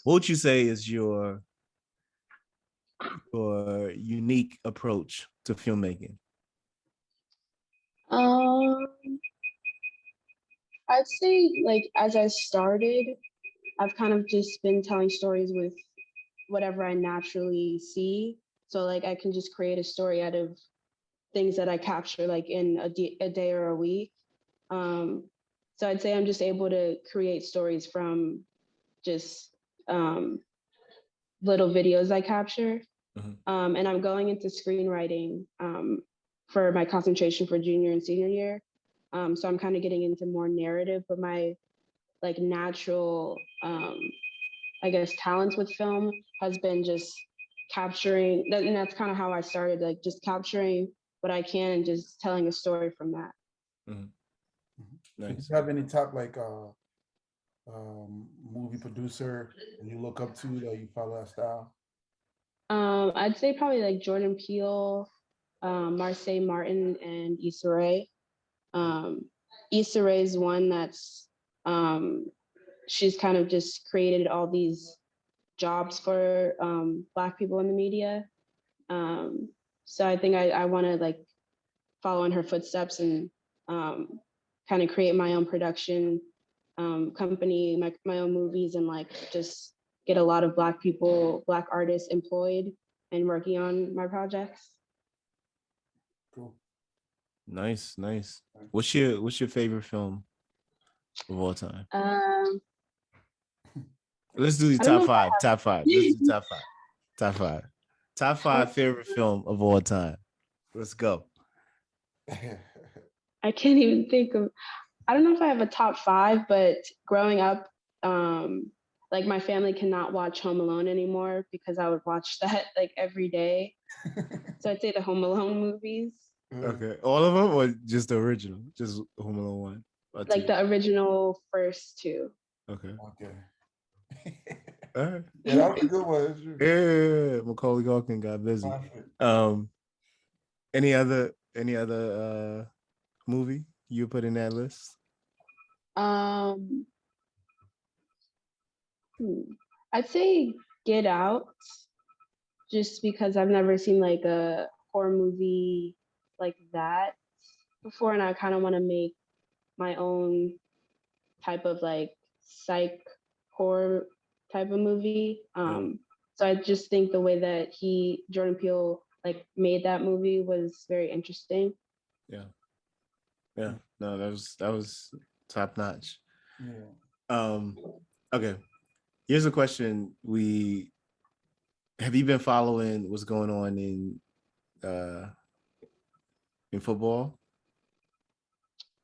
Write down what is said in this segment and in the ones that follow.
What would you say is your unique approach to filmmaking? Um, I'd say like as I started, I've kind of just been telling stories with whatever I naturally see. So like I can just create a story out of things that I capture like in a day or a week. Um, so I'd say I'm just able to create stories from just little videos I capture. Mhm. And I'm going into screenwriting for my concentration for junior and senior year. So I'm kind of getting into more narrative, but my like natural, I guess, talents with film has been just capturing that, and that's kind of how I started, like just capturing what I can and just telling a story from that. Mhm. Do Nice. you have any top like movie producer and you look up to that you follow that style? I'd say probably like Jordan Peele, Marseille Martin, and Issa Rae. Issa Rae is one that's um, she's kind of just created all these jobs for Black people in the media. Um, so I think I want to like follow in her footsteps and kind of create my own production company, my own movies, and like just get a lot of Black people, Black artists employed and working on my projects. Cool. Nice, nice. What's your favorite film of all time? Um, Let's do the I don't top know if five. Top five. Let's do top five. Top five. Top five top, favorite film of all time. Let's go. I can't even think of. I don't know if I have a top five, but growing up, like my family cannot watch Home Alone anymore because I would watch that like every day. So I'd say the Home Alone movies, Okay. All of them or just the original? Just Home Alone 1 or like 2? the original first two. Okay. Okay. All right. Yeah, that was a good one. That's true. Yeah, Macaulay Culkin got busy. Um, any other movie you put in that list? Um, I'd say Get Out, just because I've never seen like a horror movie like that before, and I kind of want to make my own type of like psych horror type of movie. Yeah. So I just think the way that Jordan Peele like made that movie was very interesting. Yeah. Yeah. No, that was top notch. Yeah. Um, okay. Here's a question. Have you been following what's going on in football?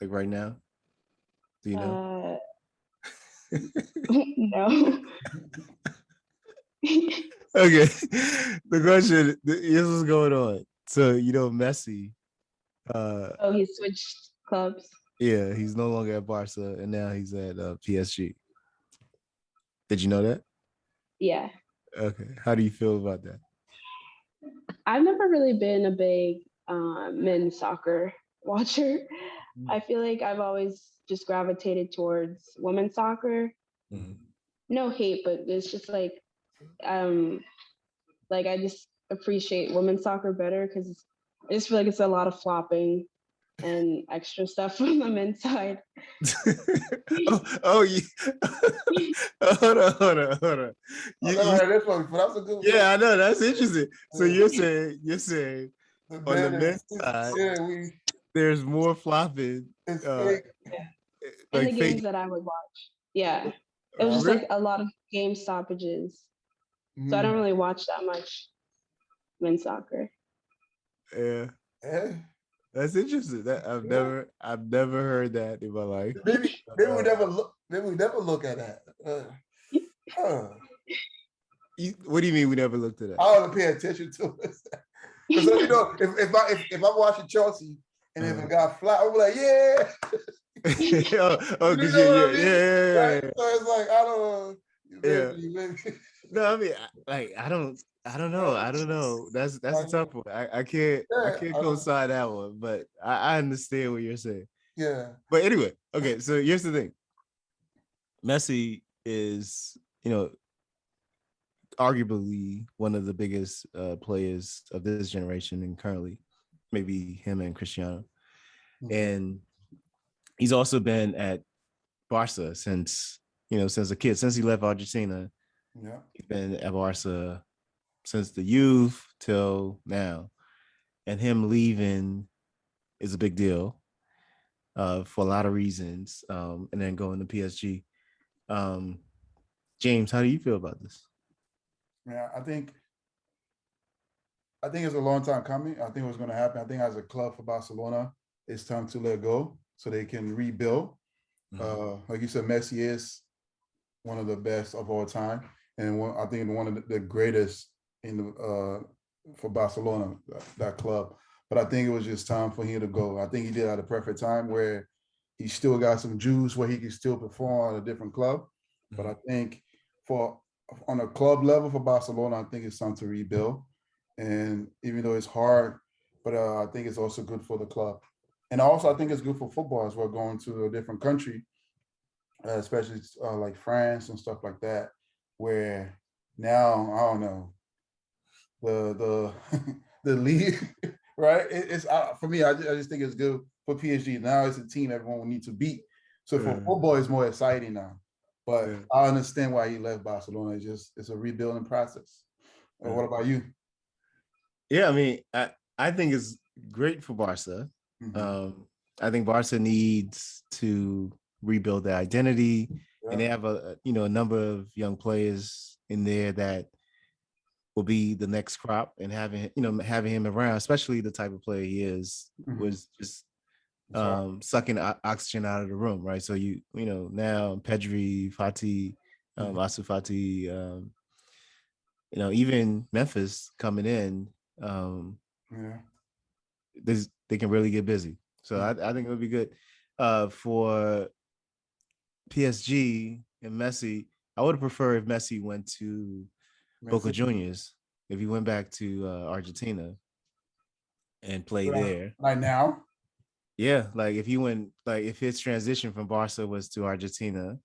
Like right now? Do you know? Uh, no. Okay. The question, here's what's going on. So, Messi, Oh, he switched clubs. yeah, he's no longer at Barca and now he's at PSG. Did you know that? Yeah. Okay. How do you feel about that? I've never really been a big men's soccer watcher. I feel like I've always just gravitated towards women's soccer. Mhm. No hate, but it's just um like I just appreciate women's soccer better because I just feel like it's a lot of flopping and extra stuff on the men's side. Oh, hold on. I never heard this one before. That was a good one. Yeah, I know that's interesting. So you're saying on the men's side, yeah, there's more flopping, it's uh, fake. And like the games fake. that I would watch. Yeah. It was just Really? like a lot of game stoppages. So I Mm. don't really watch that much men's soccer. Yeah, Yeah. that's interesting. That I've never heard that in my life. Maybe we never look. Maybe we never look at that. Huh. What do you mean we never looked at that? I ought to pay attention to it. Because if I'm watching Chelsea and if it got flat, I'm like, yeah. oh, You because know what I mean? yeah. Right? So it's like I don't know. Yeah. Maybe. No, I mean, I don't know. That's a tough one. I can't co-sign that one, but I understand what you're saying. Yeah. But anyway, okay. So here's the thing. Messi is, arguably one of the biggest players of this generation, and currently, maybe him and Cristiano. And he's also been at Barca since since a kid, since he left Argentina. Yeah, he's been at Barca since the youth till now, and him leaving is a big deal for a lot of reasons. And then going to PSG. James, how do you feel about this? Yeah, I think it's a long time coming. I think what's going to happen. I think as a club for Barcelona, it's time to let go so they can rebuild. Like you said, Messi is one of the best of all time, and I think one of the greatest in the for Barcelona, that club. But I think it was just time for him to go. I think he did at a perfect time where he still got some juice where he can still perform at a different club. But I think for on a club level for Barcelona, I think it's time to rebuild. And even though it's hard, but I think it's also good for the club. And also, I think it's good for football as well, going to a different country, especially like France and stuff like that, where now I don't know the the league, right? It's for me. I just think it's good for PSG. Now it's a team everyone will need to beat. So for football, it's more exciting now. But I understand why he left Barcelona. It's a rebuilding process. What about you? Yeah, I mean, I think it's great for Barca. I think Barca needs to rebuild their identity, and they have a number of young players in there that will be the next crop, and having him around, especially the type of player he is, was just sucking oxygen out of the room, right? So now Pedri, Fati, Asu Fati, even Memphis coming in, they can really get busy. So I think it would be good for PSG and Messi. I would prefer if Messi went to Boca Juniors, if he went back to Argentina and played there. Like now? Yeah, like if his transition from Barca was to Argentina,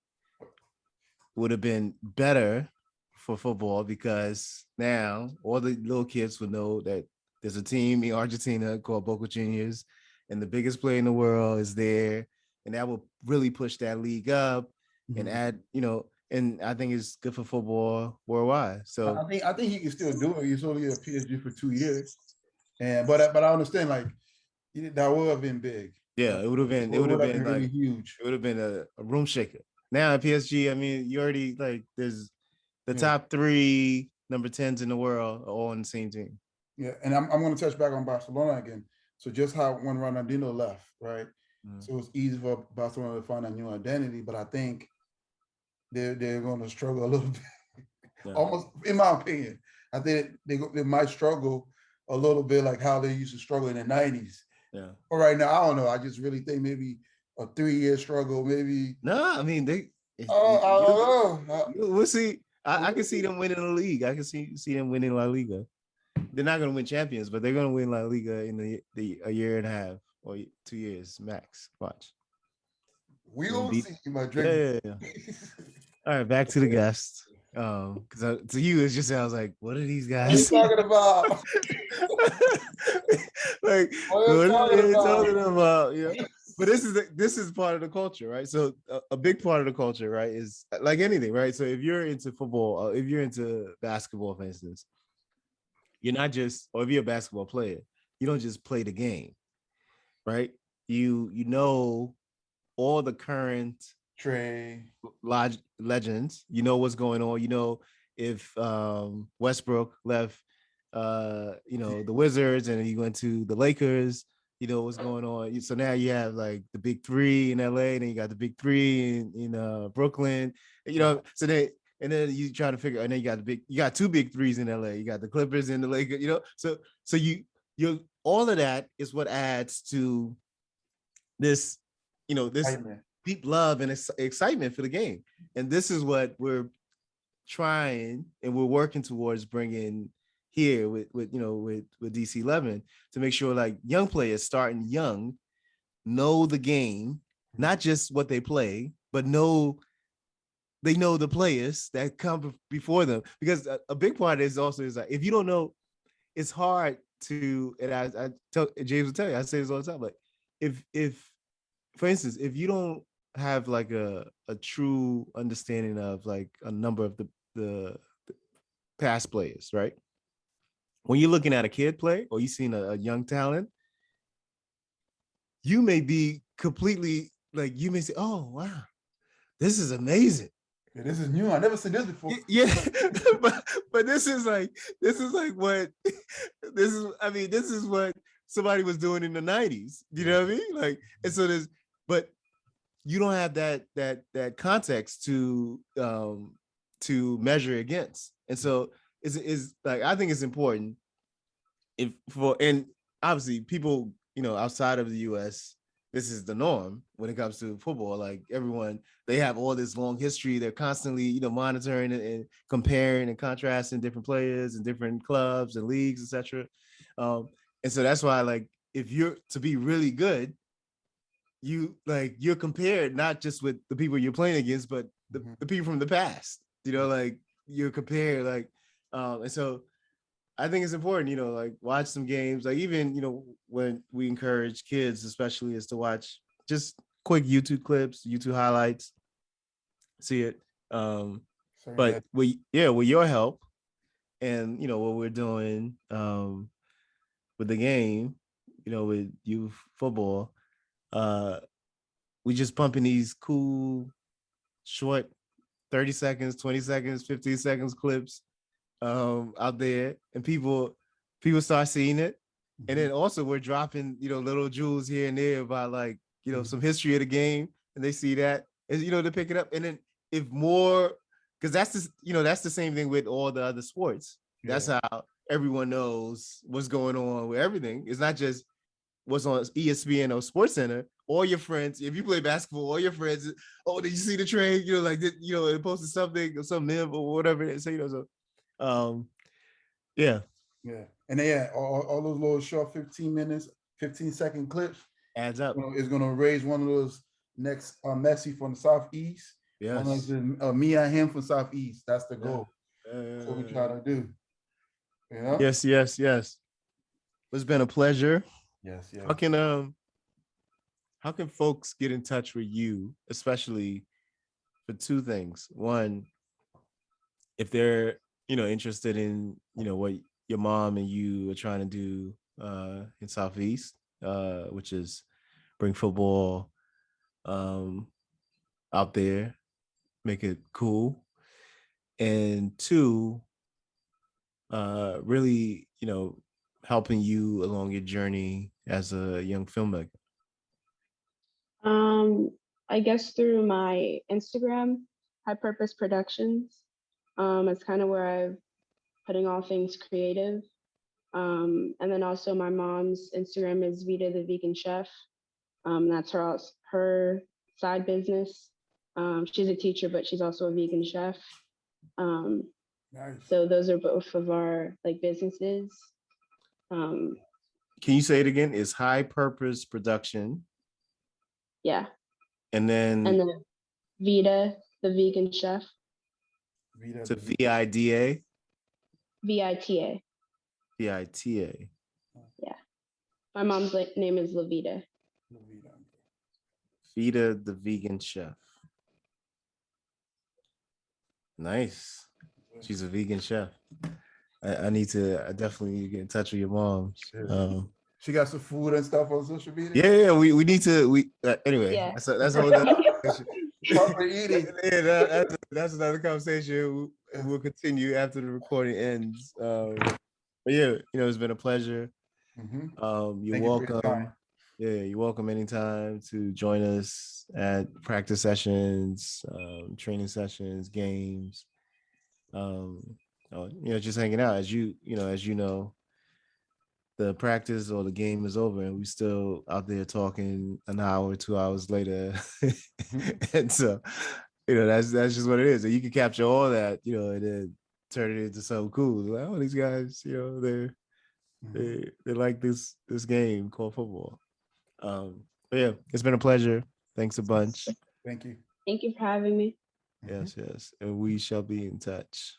would have been better for football, because now all the little kids would know that there's a team in Argentina called Boca Juniors, and the biggest player in the world is there, and that will really push that league up and add, and I think it's good for football worldwide. So I think he can still do it. He's only at PSG for 2 years, and but I understand, like, that would have been big. Yeah, it would have been like really huge. It would have been a room shaker. Now at PSG, I mean, you already there's the top 3 number 10s in the world are all on the same team. Yeah, and I'm going to touch back on Barcelona again. So just how when Ronaldinho left, right? So it's easy for Barcelona to find a new identity, but I think they're going to struggle a little bit. Yeah. Almost, in my opinion, I think they might struggle a little bit like how they used to struggle in the 90s. Yeah. But right now, I don't know. I just really think maybe a 3-year struggle, maybe. No, I mean I don't know. We'll see. I can see them winning the league. I can see them winning La Liga. They're not going to win champions, but they're going to win La Liga in a year and a half or 2 years max. Watch. We'll see, my drink. Yeah. All right, back to the guests. Because to you, it just sounds like, what are these guys talking about? Like, what are they talking about? Yeah. But this is part of the culture, right? So a big part of the culture, right, is like anything, right? So if you're into football, if you're into basketball, for instance, you're not just, or if you're a basketball player, you don't just play the game, right? You know all the current legends. You know what's going on. You know if Westbrook left, the Wizards and he went to the Lakers. You know what's going on. So now you have like the big 3 in LA, and then you got the big 3 in Brooklyn. So then you try to figure, and then you got 2 big 3s in LA. You got the Clippers and the Lakers. So you all of that is what adds to this, this deep love and excitement for the game. And this is what we're trying and we're working towards bringing here with DC 11, to make sure like young players starting young know the game, not just what they play, but know they know the players that come before them, because a big part is also is like, if you don't know, it's hard to, and I tell James will tell you, I say this all the time, like if for instance, if you don't have like a true understanding of like a number of the past players, right? When you're looking at a kid play or you seen a young talent, you may be completely like, you may say, oh wow, this is amazing. Yeah, this is new. I never seen this before. Yeah, but this is like what this is. I mean, this is what somebody was doing in the 90s. You know what I mean? Like, and so there's, but you don't have that context to measure against, and so is like, I think it's important if for, and obviously people, outside of the US, this is the norm when it comes to football. Like everyone, they have all this long history. They're constantly, monitoring and comparing and contrasting different players and different clubs and leagues, etc. And so that's why, like, if you're to be really good, you're compared not just with the people you're playing against, but the people from the past. Like you're compared, like, and so I think it's important, like watch some games. Like even, when we encourage kids, especially, is to watch just quick YouTube clips, YouTube highlights, see it. But with your help and what we're doing with the game, with youth football, we just pumping these cool, short 30 seconds, 20 seconds, 15 seconds clips out there, and people start seeing it. And then also we're dropping, little jewels here and there about like, some history of the game, and they see that, and they pick it up. And then if more, because that's the same thing with all the other sports. Yeah. That's how everyone knows what's going on with everything. It's not just what's on ESPN or Sports Center. All your friends, if you play basketball, all your friends, oh, did you see the trade? Like, it posted something or some meme or whatever. So, yeah. Yeah. And then, all those little short 15 minutes, 15-second clips adds up. Is going to raise one of those next Messi from the Southeast. Yes. One of the Mia him from Southeast. That's the goal. That's what we try to do. Yes. It's been a pleasure. Yes. How can folks get in touch with you, especially for two things? One, if they're interested in what your mom and you are trying to do in Southeast, which is bring football out there, make it cool, and two, really helping you along your journey as a young filmmaker. I guess through my Instagram, High Purpose Productions. It's kind of where I'm putting all things creative. And then also my mom's Instagram is Vita the Vegan Chef. That's her side business. She's a teacher, but she's also a vegan chef. Nice. So those are both of our like businesses. Can you say it again? It's High Purpose Production. Yeah. And then Vita the Vegan Chef. It's a VIDA. VITA. VITA. Yeah. My mom's name is Lavita. Vita the Vegan Chef. Nice. She's a vegan chef. I definitely need to get in touch with your mom. She got some food and stuff on social media. Yeah, we need to. Anyway, yeah. That's all. Proper eating. Yeah, that's another conversation. We'll continue after the recording ends. But yeah, it's been a pleasure. You're welcome. You're welcome anytime to join us at practice sessions, training sessions, games. Just hanging out. As you know, the practice or the game is over and we still out there talking an hour, 2 hours later. And so, that's just what it is. And you can capture all that, and then turn it into something cool. Like, oh, these guys, they like this game called football. But yeah, it's been a pleasure. Thanks a bunch. Thank you. Thank you for having me. Yes, yes. And we shall be in touch.